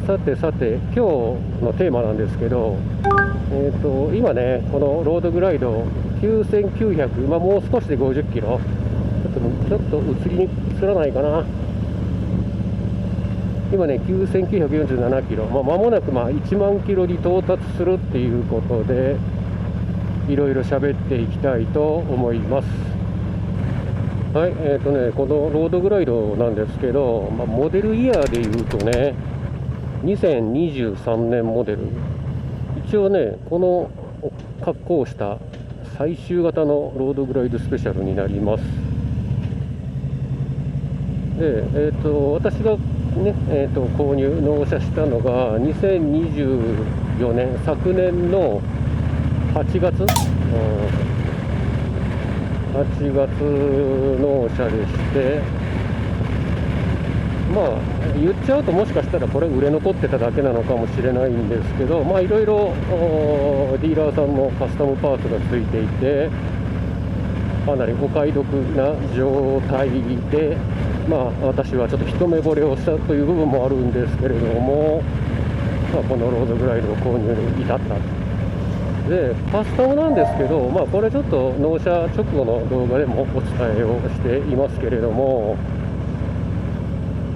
さてさて、今日のテーマなんですけど、今ね、このロードグライド9900、もう少しで50キロ、ちょっと映らないかな。今ね、9947キロ、間もなく1万キロに到達するっていうことで、いろいろ喋っていきたいと思います。はい、このロードグライドなんですけど、モデルイヤーでいうとね、2023年モデル。一応ね、この格好をした最終型のロードグライドスペシャルになります。で、私がね、購入、納車したのが2024年、昨年の8月、8月納車でして、言っちゃうともしかしたらこれ売れ残ってただけなのかもしれないんですけど、いろいろディーラーさんのカスタムパーツがついていて、かなりお買い得な状態で、私はちょっと一目惚れをしたという部分もあるんですけれども、このロードグライドを購入に至った。で、カスタムなんですけど、これちょっと納車直後の動画でもお伝えをしていますけれども、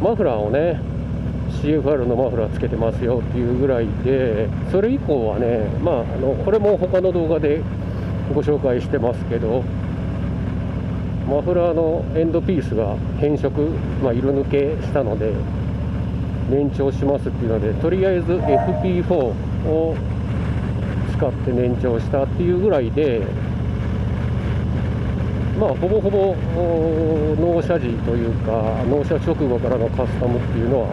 マフラーをね、CFR のマフラーつけてますよっていうぐらいで、それ以降はね、これも他の動画でご紹介してますけど、マフラーのエンドピースが変色、色抜けしたので燃長しますっていうので、とりあえず FP4 を使って燃長したっていうぐらいで、ほぼほぼ納車時というか納車直後からのカスタムっていうのは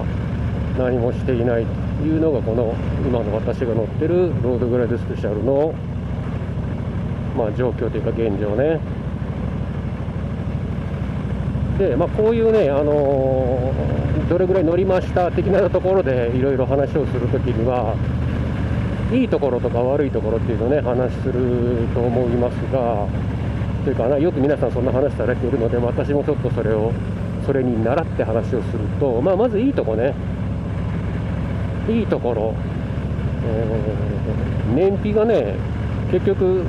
何もしていないというのが、この今の私が乗ってるロードグライドスペシャルの状況というか現状ね。で、こういうね、どれぐらい乗りました的なところでいろいろ話をするときには、いいところとか悪いところっていうのをね、話すると思いますが、というかよく皆さんそんな話されているので、私もちょっとそれに倣って話をすると、まずいいところ、燃費がね、結局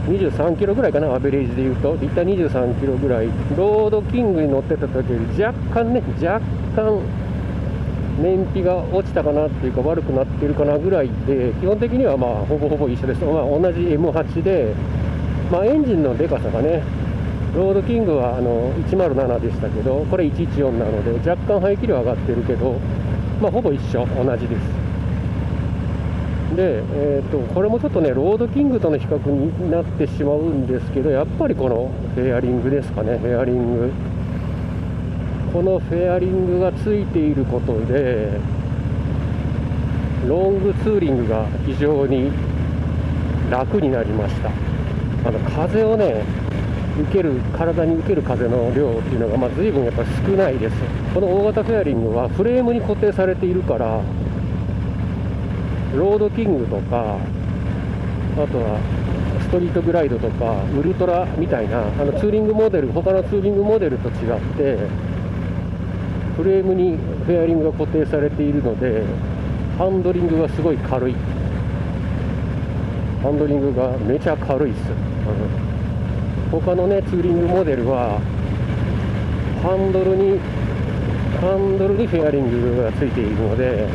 23キロぐらいかな、アベレージでいうと、一旦23キロぐらい、ロードキングに乗ってた時より若干燃費が落ちたかなっていうか、悪くなってるかなぐらいで、基本的にはほぼほぼ一緒です。同じ M8 で、エンジンのでかさがね、ロードキングは107でしたけど、これ114なので、若干排気量上がってるけど、ほぼ一緒、同じです。で、これもちょっとね、ロードキングとの比較になってしまうんですけど、やっぱりこのフェアリングですかね、フェアリング。このフェアリングがついていることで、ロングツーリングが非常に楽になりました。風をね、体に受ける風の量っていうのが随分やっぱり少ないです。この大型フェアリングはフレームに固定されているから、ロードキングとか、あとはストリートグライドとかウルトラみたいなツーリングモデル、他のツーリングモデルと違ってフレームにフェアリングが固定されているので、ハンドリングがすごい軽い。ハンドリングがめちゃ軽いっす。他のねツーリングモデルはハンドルにフェアリングがついているので、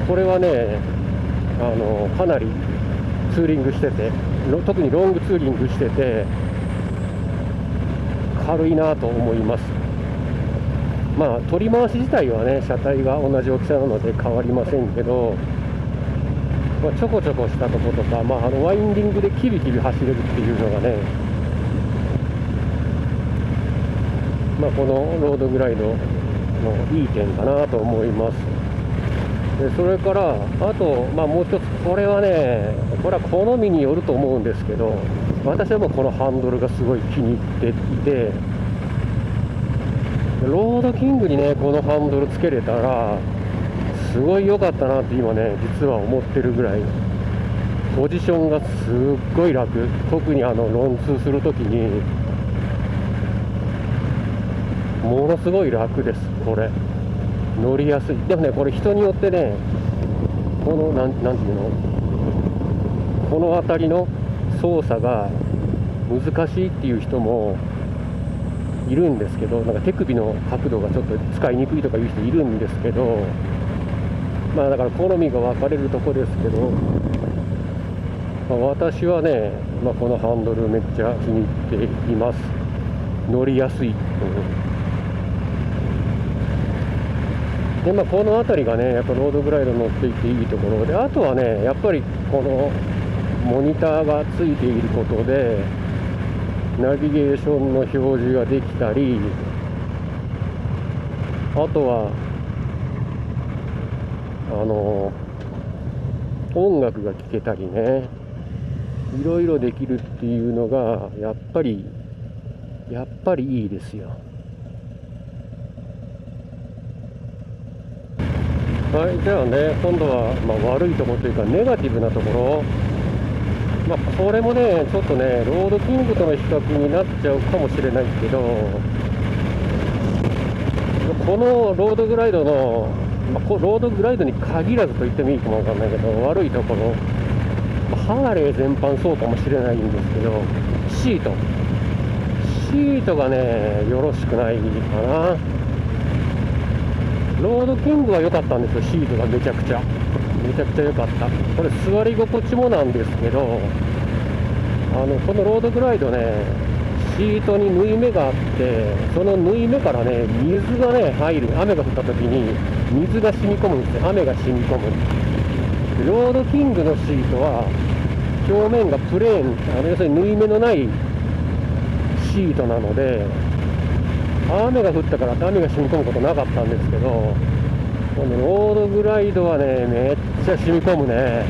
これはね、かなりツーリングしてて、特にロングツーリングしてて軽いなと思います。取り回し自体はね、車体が同じ大きさなので変わりませんけど、ちょこちょこしたとことか、ワインディングでキビキビ走れるっていうのがね、このロードグライドのいい点かなと思います。でそれからあと、もう一つ、これは好みによると思うんですけど、私はもうこのハンドルがすごい気に入っていて、ロードキングにねこのハンドルつけれたらすごい良かったなって今ね実は思ってるぐらい、ポジションがすっごい楽。特にロンツーするときにものすごい楽です。これ乗りやすい。でもね、これ人によってね、このなんていうの、この辺りの操作が難しいっていう人もいるんですけど、なんか手首の角度がちょっと使いにくいとかいう人いるんですけど、まあだから好みが分かれるとこですけど、まあ、私はね、まあ、このハンドルめっちゃ気に入っています。乗りやすい。でまあ、この辺りがね、やっぱロードグライド乗っていっていいところで、あとはね、やっぱりこのモニターがついていることで、ナビゲーションの表示ができたり、あとは音楽が聴けたりね、いろいろできるっていうのがやっぱりいいですよ。はい、じゃあね、今度は、まあ、悪いところというかネガティブなところ、まあ、これもねちょっとねロードキングとの比較になっちゃうかもしれないけど、このロードグライドの、まあ、ロードグライドに限らずと言ってもいいかもわかんないけど、悪いところ、ハーレー全般そうかもしれないんですけど、シートがねよろしくないかな。ロードキングは良かったんですよ。シートがめちゃくちゃ良かった。これ座り心地もなんですけど、このロードグライドね、シートに縫い目があって、その縫い目からね水がね入る。雨が降った時に水が染み込むんですよ。雨が染み込む。ロードキングのシートは表面がプレーン、要するに縫い目のないシートなので、雨が降ったからって雨が染み込むことなかったんですけど、このロードグライドはねめっちゃ染み込むね。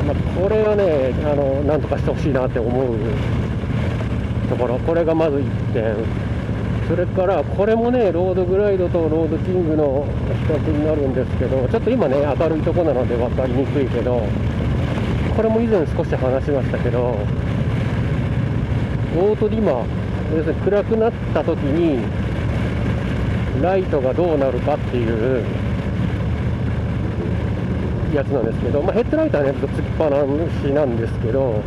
まあ、これはねなんとかしてほしいなって思うところ、これがまず1点。それからこれもねロードグライドとロードキングの比較になるんですけど、ちょっと今ね明るいところなので分かりにくいけど、これも以前少し話しましたけど、オートディマー、要するに暗くなった時にライトがどうなるかっていうやつなんですけど、まあ、ヘッドライトはねずっとつきっぱなしなんですけど、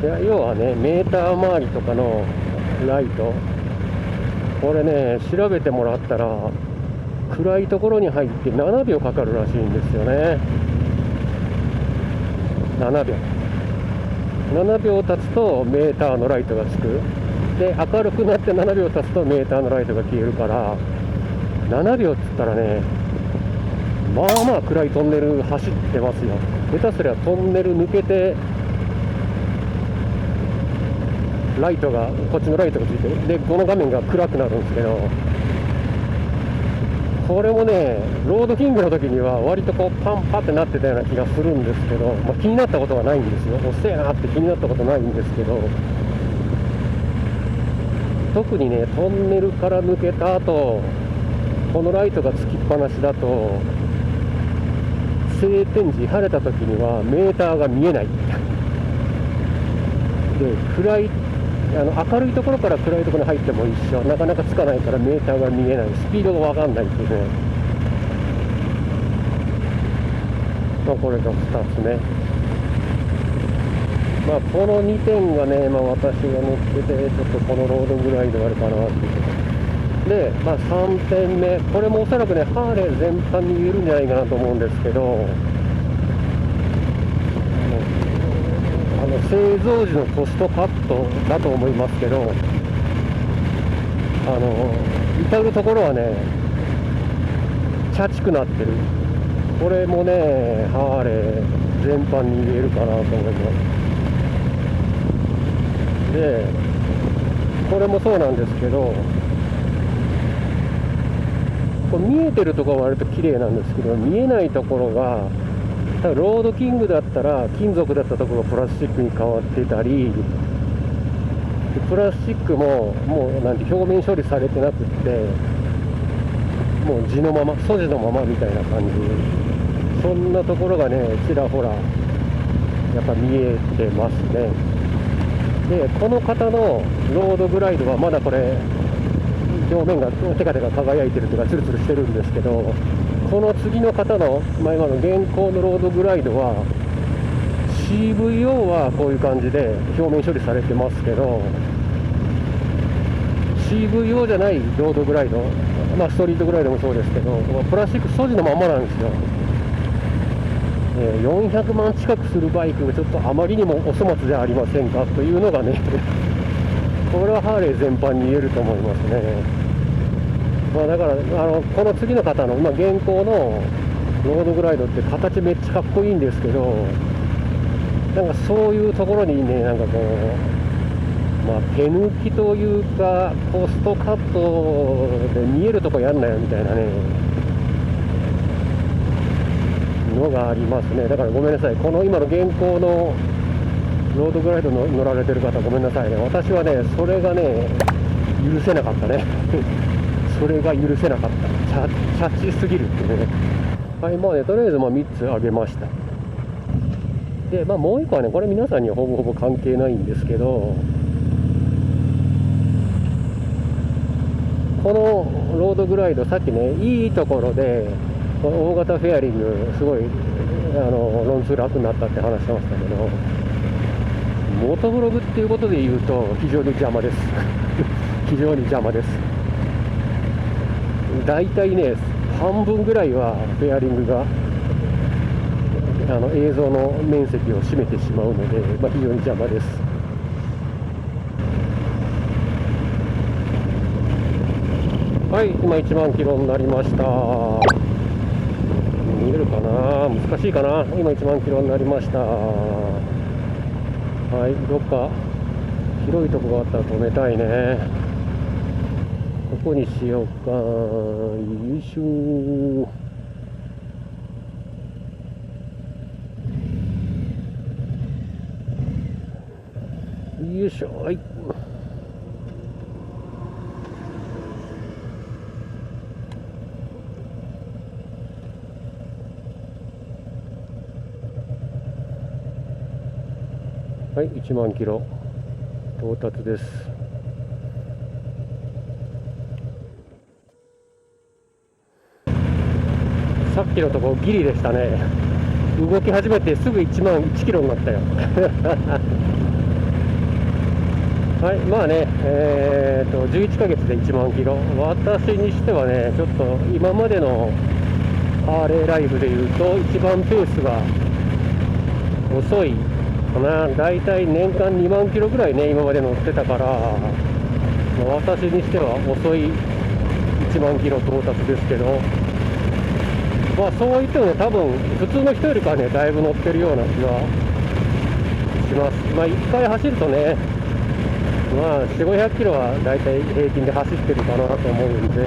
要はねメーター周りとかのライト、これね調べてもらったら暗いところに入って7秒かかるらしいんですよね。7秒経つとメーターのライトがつく。で明るくなって7秒経つとメーターのライトが消えるから、7秒っつったらねまあまあ暗いトンネル走ってますよ。下手すりゃトンネル抜けてライトがこっちのライトがついてる。でこの画面が暗くなるんですけど、これもねロードキングの時には割とこうパンパってなってたような気がするんですけど、まあ、気になったことはないんですよ。遅えなって気になったことないんですけど、特にねトンネルから抜けた後このライトがつきっぱなしだと晴天時晴れた時にはメーターが見えないで、暗い明るいところから暗いところに入っても一緒、なかなかつかないからメーターが見えない、スピードが分かんないっていうね、まあ、これが2つ目。まあ、この2点がね、まあ、私が乗っててちょっとこのロードグライドあるかなっていうことで、まあ、3点目、これもおそらくねハーレー全般に言えるんじゃないかなと思うんですけど、製造時のコストカットだと思いますけど、至る所はねチャチくなってる。これもねハーレー全般に言えるかなと思います。でこれもそうなんですけど、これ見えてるところは割と綺麗なんですけど、見えないところがロードキングだったら金属だったところがプラスチックに変わってたり、プラスチックももうなんて表面処理されてなくって、もう地のまま素地のままみたいな感じ、そんなところがねちらほらやっぱ見えてますね。でこの方のロードグライドはまだこれ表面がテカテカ輝いてるというかツルツルしてるんですけど、この次の方の、今の現行のロードグライドは CVO はこういう感じで表面処理されてますけど、 CVO じゃないロードグライド、ストリートグライドもそうですけど、プラスチック素地のままなんですよ。400万近くするバイクがちょっとあまりにもお粗末じゃありませんかというのがねこれはハーレー全般に言えると思いますね。だからこの次の方の、現行のロードグライドって形めっちゃかっこいいんですけど、なんかそういうところにね、なんかこう、手抜きというかコストカットで見えるとこやんなよみたいなねのがありますね。だからごめんなさい、この今の現行のロードグライドの乗られてる方ごめんなさいね。私はねそれがね許せなかったねそれが許せなかった。チャチすぎるってね。はい、とりあえず3つあげました。でもう1個はね、これ皆さんにはほぼほぼ関係ないんですけど、このロードグライドさっきねいいところで大型フェアリングすごいロンツー楽になったって話してましたけど、モトブログっていうことで言うと非常に邪魔です非常に邪魔です。だいたいね半分ぐらいはフェアリングが映像の面積を占めてしまうので、非常に邪魔です。はい、今1万キロになりました。見えるかな、難しいかな。今1万キロになりました。はい、どっか広いとこがあったら止めたいね。どこにしようか。よいしょ。よいしょ。はい。はい、1万キロ到達です。さっきのとこギリでしたね。動き始めてすぐ1万1キロになったよはい、11ヶ月で1万キロ。私にしてはね、ちょっと今までのハーレーライフでいうと一番ペースが遅いかな。だいたい年間2万キロぐらいね、今まで乗ってたから、私にしては遅い1万キロ到達ですけど、そう言ってもね、多分普通の人よりかはね、だいぶ乗ってるような気がします。1回走るとね、4、500キロはだいたい平均で走ってるかなと思うんで、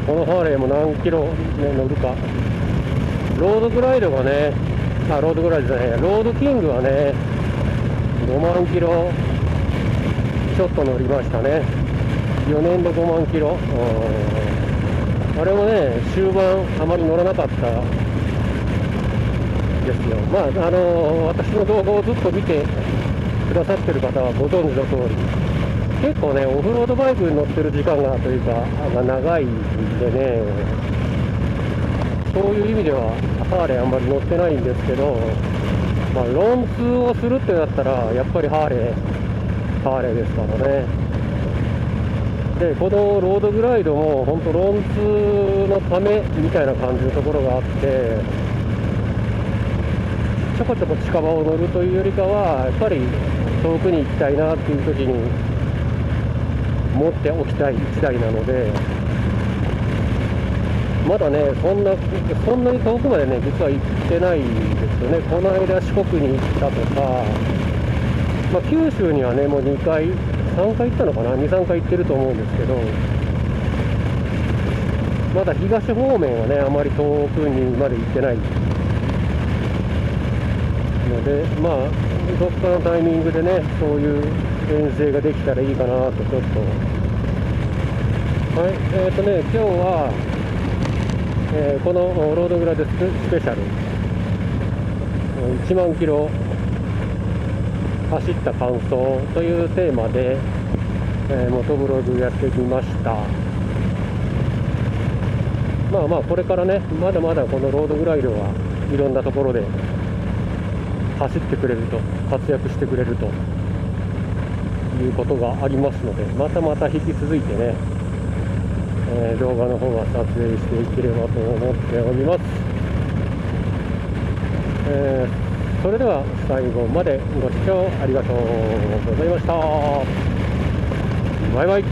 このハーレーも何キロ、乗るか。ロードグライドがね、ロードグライドじゃないや、ロードキングはね、5万キロちょっと乗りましたね。4年で5万キロ。あれもね、終盤あまり乗らなかったですよ。私の動画をずっと見てくださってる方はご存知の通り、結構ね、オフロードバイクに乗ってる時間がというか、長いんでね、そういう意味ではハーレーあんまり乗ってないんですけど、ロンツーをするってなったら、やっぱりハーレーですからね。で、このロードグライドも本当ロンツーのためみたいな感じのところがあって、ちょこちょこ近場を乗るというよりかは、やっぱり遠くに行きたいなっていう時に持っておきたい1台なので、まだね、そんなに遠くまでね、実は行ってないんですよね。この間四国に行ったとか、九州にはね、もう2回、3回行ったのかな、2、3回行ってると思うんですけど、まだ東方面はね、あまり遠くにまで行ってないので、どっかのタイミングでね、そういう遠征ができたらいいかなと、ちょっと。はい、今日は、このロードグラデスペシャル1万キロ走った感想というテーマで、元ブログやってきました。まあこれからね、まだまだこのロードグライドはいろんなところで走ってくれると、活躍してくれるということがありますので、また引き続いてね、動画の方は撮影していければと思っております。それでは最後までご視聴ありがとうございました。バイバイ。